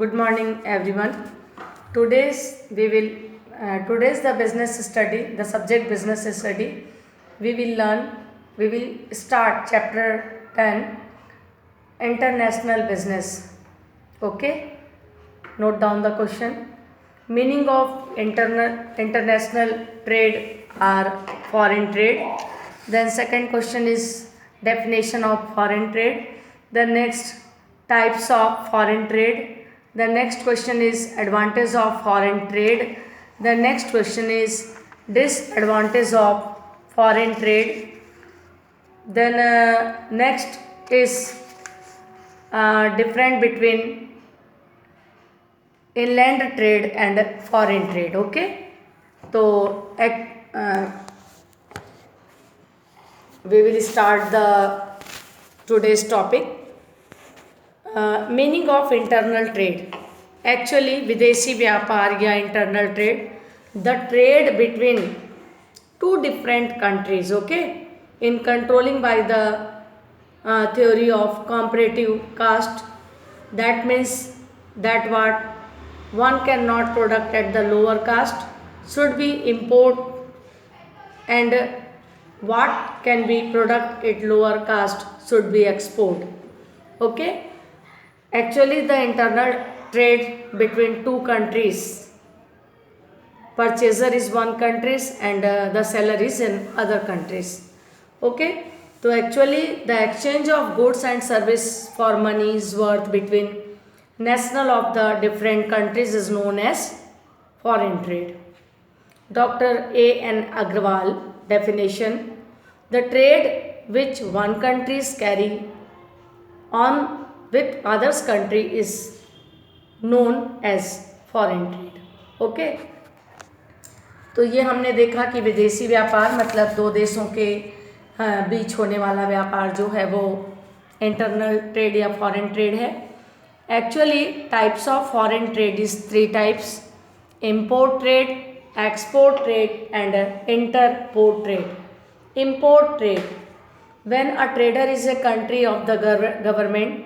Good morning, everyone. Today's the business study, the subject business study. We will start chapter 10, international business. Okay, note down the question. Meaning of international trade or foreign trade. Then second question is definition of foreign trade. The next, types of foreign trade. The next question is advantage of foreign trade. The next question is disadvantage of foreign trade. Then next is difference between inland trade and foreign trade. Okay, so we will start the today's topic. Meaning of internal trade. Actually विदेशी व्यापार या internal trade, the trade between two different countries, okay, in controlling by the theory of comparative cost. That means that what one cannot product at the lower cost should be import, and what can be product at lower cost should be export. Okay, actually the internal trade between two countries, purchaser is one countries and the seller is in other countries. Okay, so actually the exchange of goods and service for money is worth between national of the different countries is known as foreign trade. Dr. A.N. Agrawal definition: the trade which one countries carry on with others country is known as foreign trade. Okay, तो ये हमने देखा कि विदेशी व्यापार मतलब दो देशों के बीच होने वाला व्यापार जो है वो इंटरनल ट्रेड या फॉरेन ट्रेड है. Actually types of foreign trade is 3 types: import trade, export trade and entrepot trade. Import trade, when a trader is a country of the government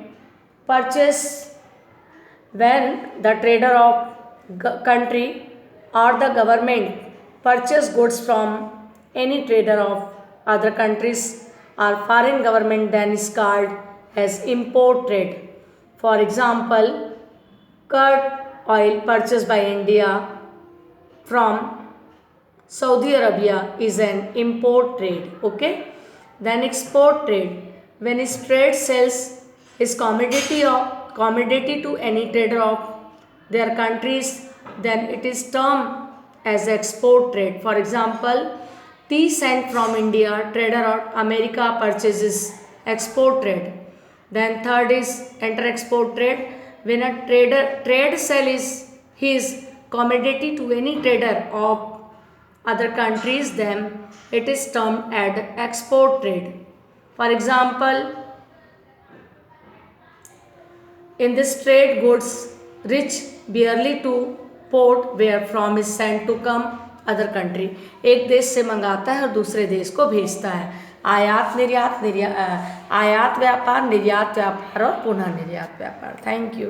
purchase, when the trader of country or the government purchase goods from any trader of other countries or foreign government, then is called as import trade. For example, crude oil purchased by India from Saudi Arabia is an import trade. Okay, then export trade, when his trade sells his commodity to any trader of their countries, then it is termed as export trade. For example, tea sent from India, trader of America purchases, export trade. Then third is enter export trade, when a trade sells his commodity to any trader of other countries, then it is termed as export trade. For example, in this trade goods reach barely to port where from is sent to come other country. एक देश से मंगाता है और दूसरे देश को भेजता है. आयात निर्यात व्यापार, निर्यात व्यापार और पुनः निर्यात व्यापार. Thank you.